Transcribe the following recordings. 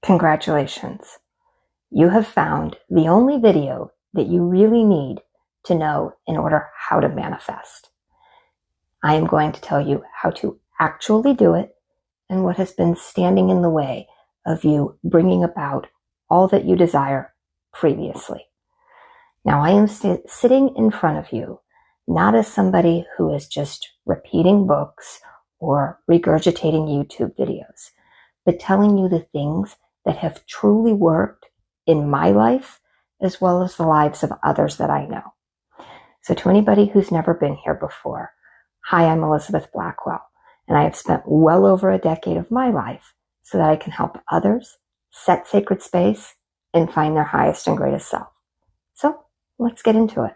Congratulations. You have found the only video that you really need to know in order how to manifest. I am going to tell you how to actually do it and what has been standing in the way of you bringing about all that you desire previously. Now, I am sitting in front of you not as somebody who is just repeating books or regurgitating YouTube videos, but telling you the things that have truly worked in my life as well as the lives of others that I know. So to anybody who's never been here before, hi, I'm Elizabeth Blackwell, and I have spent well over a decade of my life so that I can help others set sacred space and find their highest and greatest self. So let's get into it.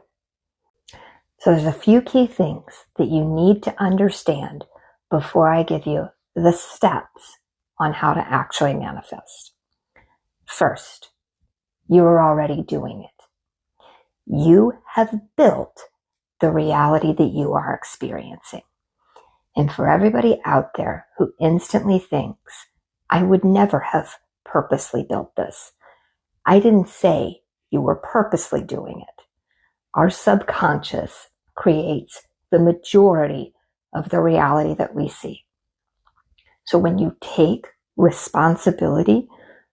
So there's a few key things that you need to understand before I give you the steps on how to actually manifest. First, you are already doing it. You have built the reality that you are experiencing. And for everybody out there who instantly thinks, I would never have purposely built this, I didn't say you were purposely doing it. Our subconscious creates the majority of the reality that we see. So when you take responsibility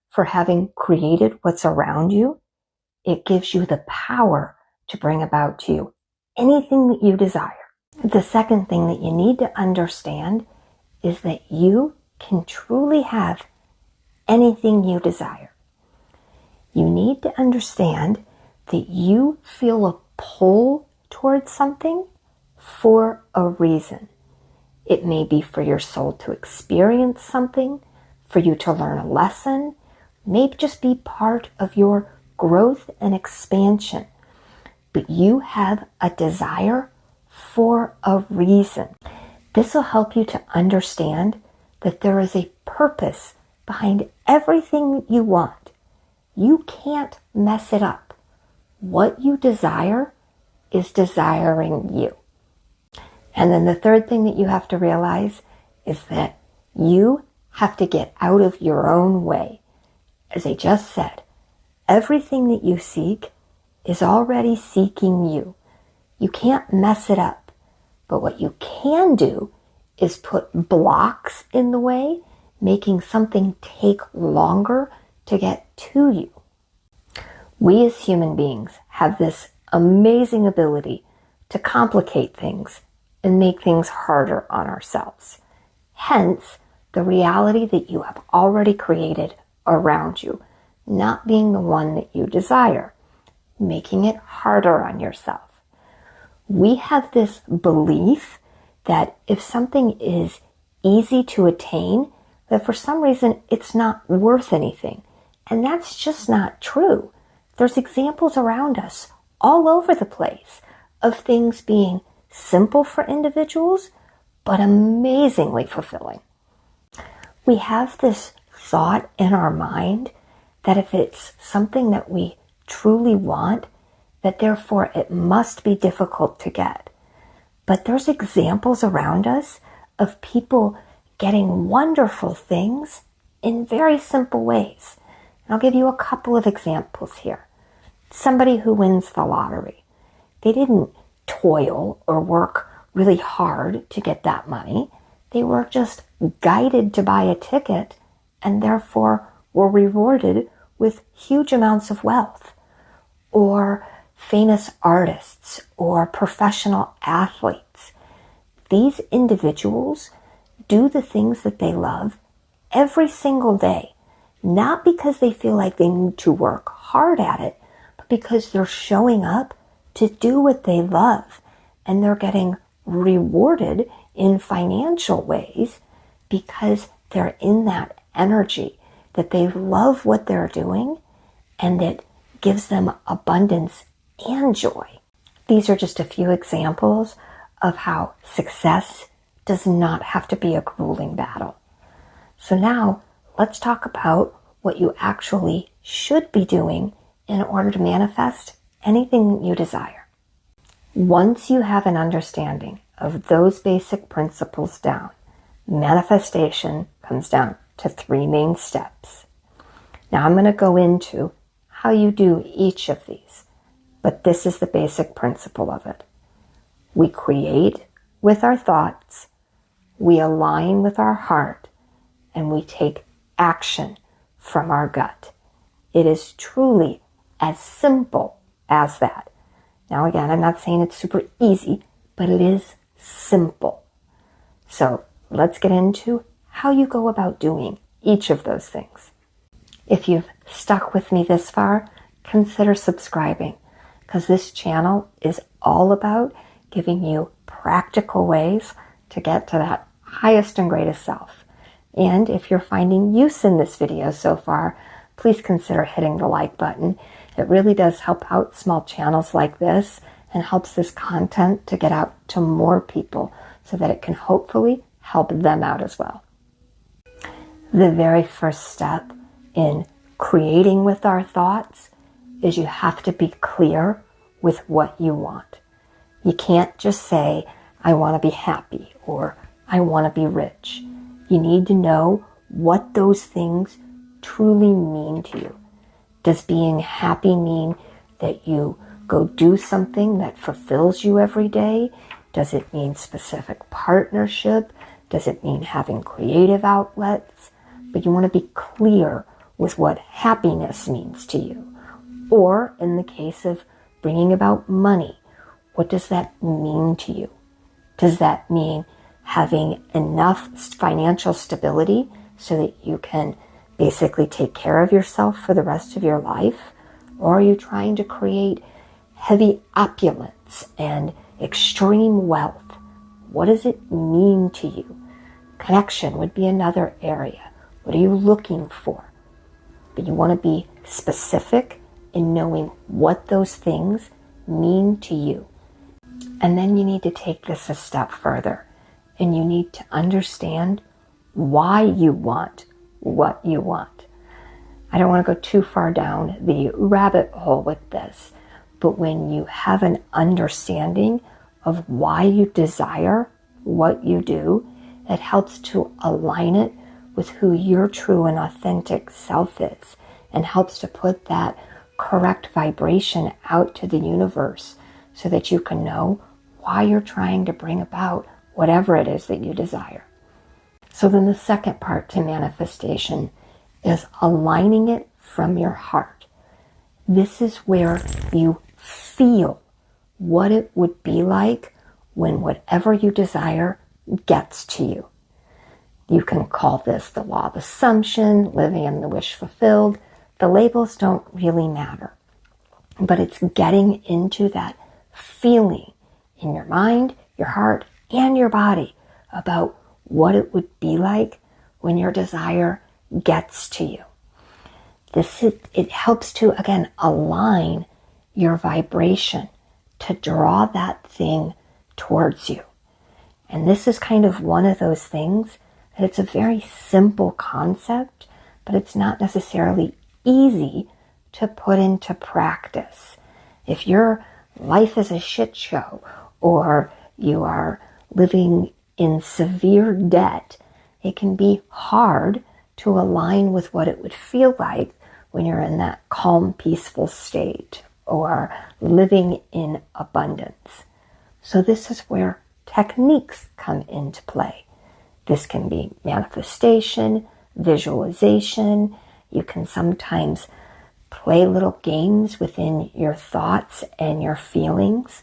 for having created what's around you, it gives you the power to bring about to you anything that you desire. The second thing that you need to understand is that you can truly have anything you desire. You need to understand that you feel a pull towards something for a reason. It may be for your soul to experience something, for you to learn a lesson, maybe just be part of your growth and expansion. But you have a desire for a reason. This will help you to understand that there is a purpose behind everything that you want. You can't mess it up. What you desire is desiring you. And then the third thing that you have to realize is that you have to get out of your own way. As I just said, everything that you seek is already seeking you. You can't mess it up. But what you can do is put blocks in the way, making something take longer to get to you. We as human beings have this amazing ability to complicate things and make things harder on ourselves. Hence, the reality that you have already created around you, not being the one that you desire, making it harder on yourself. We have this belief that if something is easy to attain, that for some reason it's not worth anything. And that's just not true. There's examples around us all over the place of things being simple for individuals, but amazingly fulfilling. We have this thought in our mind that if it's something that we truly want, that therefore it must be difficult to get. But there's examples around us of people getting wonderful things in very simple ways. And I'll give you a couple of examples here. Somebody who wins the lottery. They didn't toil or work really hard to get that money. They were just guided to buy a ticket and therefore were rewarded with huge amounts of wealth. Or famous artists or professional athletes. These individuals do the things that they love every single day, not because they feel like they need to work hard at it, but because they're showing up to do what they love, and they're getting rewarded in financial ways because they're in that energy, that they love what they're doing, and it gives them abundance and joy. These are just a few examples of how success does not have to be a grueling battle. So now let's talk about what you actually should be doing in order to manifest anything that you desire. Once you have an understanding of those basic principles down, manifestation comes down to three main steps. Now I'm going to go into how you do each of these, but this is the basic principle of it. We create with our thoughts, we align with our heart, and we take action from our gut. It is truly as simple as that. Now again, I'm not saying it's super easy, but it is simple. So let's get into how you go about doing each of those things. If you've stuck with me this far, consider subscribing, because this channel is all about giving you practical ways to get to that highest and greatest self. And if you're finding use in this video so far, please consider hitting the like button. It really does help out small channels like this and helps this content to get out to more people so that it can hopefully help them out as well. The very first step in creating with our thoughts is you have to be clear with what you want. You can't just say, I want to be happy or I want to be rich. You need to know what those things truly mean to you. Does being happy mean that you go do something that fulfills you every day? Does it mean specific partnership? Does it mean having creative outlets? But you want to be clear with what happiness means to you. Or in the case of bringing about money, what does that mean to you? Does that mean having enough financial stability so that you can basically take care of yourself for the rest of your life? Or are you trying to create heavy opulence and extreme wealth? What does it mean to you? Connection would be another area. What are you looking for? But you want to be specific in knowing what those things mean to you. And then you need to take this a step further, and you need to understand why you want what you want. I don't want to go too far down the rabbit hole with this, but when you have an understanding of why you desire what you do, it helps to align it with who your true and authentic self is, and helps to put that correct vibration out to the universe so that you can know why you're trying to bring about whatever it is that you desire. So then the second part to manifestation is aligning it from your heart. This is where you feel what it would be like when whatever you desire gets to you. You can call this the law of assumption, living in the wish fulfilled. The labels don't really matter, but it's getting into that feeling in your mind, your heart, and your body about what it would be like when your desire gets to you. It helps to, again, align your vibration to draw that thing towards you. And this is kind of one of those things that it's a very simple concept, but it's not necessarily easy to put into practice. If your life is a shit show, or you are living in severe debt, it can be hard to align with what it would feel like when you're in that calm, peaceful state, or living in abundance. So this is where techniques come into play. This can be manifestation, visualization. You can sometimes play little games within your thoughts and your feelings.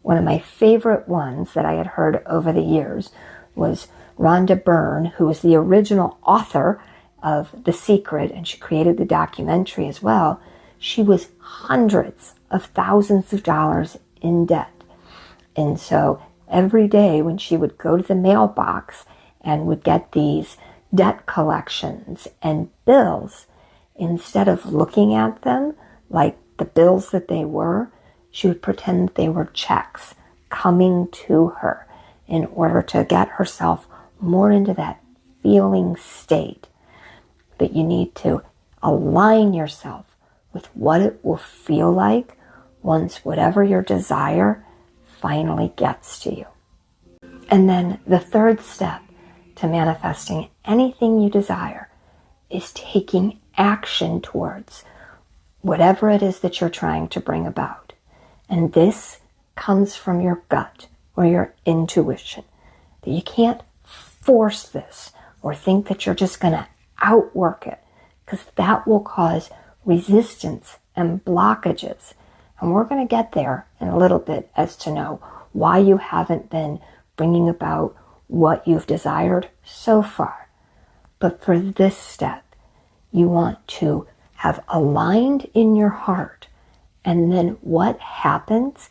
One of my favorite ones that I had heard over the years was Rhonda Byrne, who was the original author of The Secret, and she created the documentary as well. She was hundreds of thousands of dollars in debt. And so every day when she would go to the mailbox and would get these debt collections and bills, instead of looking at them like the bills that they were, she would pretend that they were checks coming to her in order to get herself more into that feeling state. But you need to align yourself with what it will feel like once whatever your desire finally gets to you. And then the third step to manifesting anything you desire is taking action towards whatever it is that you're trying to bring about. And this comes from your gut or your intuition. That you can't force this or think that you're just going to outwork it, because that will cause resistance and blockages. And we're going to get there in a little bit as to know why you haven't been bringing about what you've desired so far. But for this step, you want to have aligned in your heart. And then what happens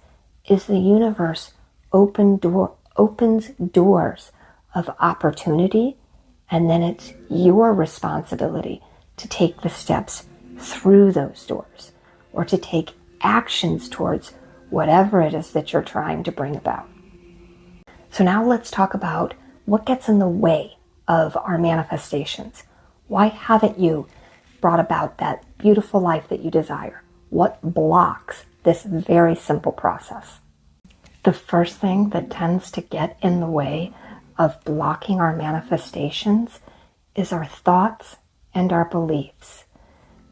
is the universe opens doors of opportunity, and then it's your responsibility to take the steps through those doors or to take actions towards whatever it is that you're trying to bring about. So now let's talk about what gets in the way of our manifestations. Why haven't you brought about that beautiful life that you desire? What blocks this very simple process? The first thing that tends to get in the way of blocking our manifestations is our thoughts and our beliefs.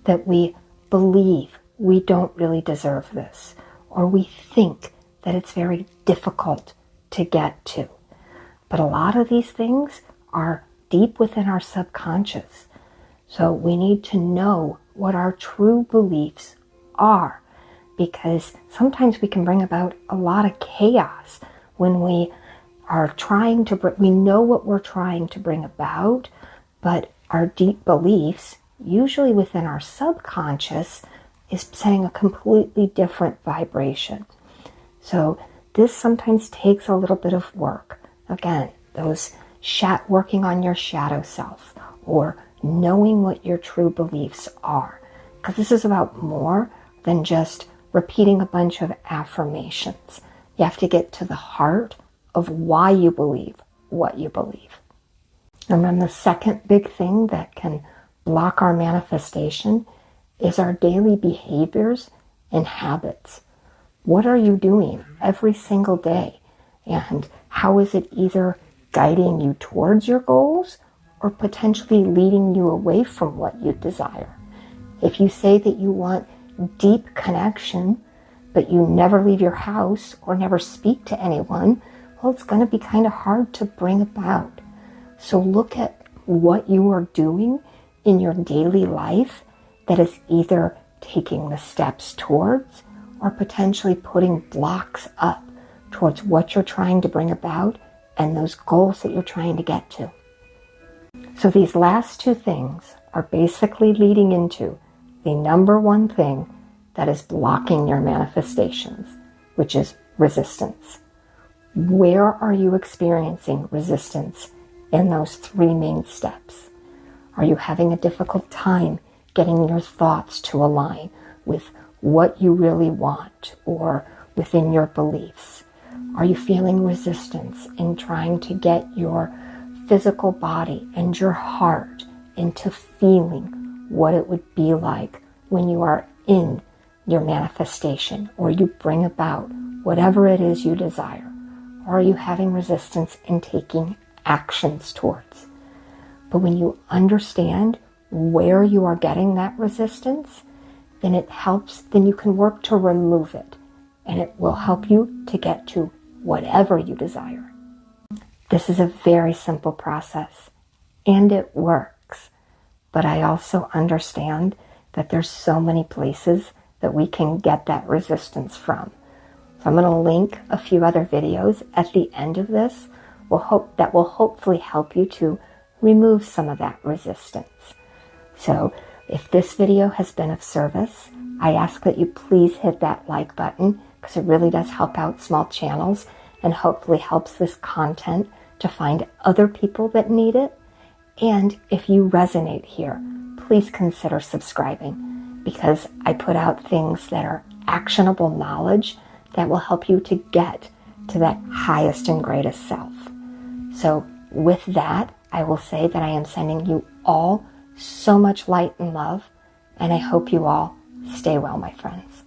That we believe we don't really deserve this, or we think that it's very difficult to get to. But a lot of these things are deep within our subconscious. So we need to know what our true beliefs are, because sometimes we can bring about a lot of chaos when we are trying to we know what we're trying to bring about, but our deep beliefs, usually within our subconscious, is setting a completely different vibration. So this sometimes takes a little bit of work. Again, those working on your shadow self, or knowing what your true beliefs are. Because this is about more than just repeating a bunch of affirmations. You have to get to the heart of why you believe what you believe. And then the second big thing that can block our manifestation is our daily behaviors and habits. What are you doing every single day? And how is it either guiding you towards your goals or potentially leading you away from what you desire? If you say that you want deep connection, but you never leave your house or never speak to anyone, well, it's going to be kind of hard to bring about. So look at what you are doing in your daily life that is either taking the steps towards or potentially putting blocks up towards what you're trying to bring about and those goals that you're trying to get to. So these last two things are basically leading into the number one thing that is blocking your manifestations, which is resistance. Where are you experiencing resistance in those three main steps? Are you having a difficult time getting your thoughts to align with what you really want or within your beliefs? Are you feeling resistance in trying to get your physical body and your heart into feeling what it would be like when you are in your manifestation or you bring about whatever it is you desire? Or are you having resistance in taking actions towards? But when you understand where you are getting that resistance, then it helps, then you can work to remove it, and it will help you to get to whatever you desire. This is a very simple process, and it works. But I also understand that there's so many places that we can get that resistance from. So I'm going to link a few other videos at the end of this that will hopefully help you to remove some of that resistance. So if this video has been of service, I ask that you please hit that like button, because it really does help out small channels and hopefully helps this content to find other people that need it. And if you resonate here, please consider subscribing, because I put out things that are actionable knowledge that will help you to get to that highest and greatest self. So with that, I will say that I am sending you all so much light and love, and I hope you all stay well, my friends.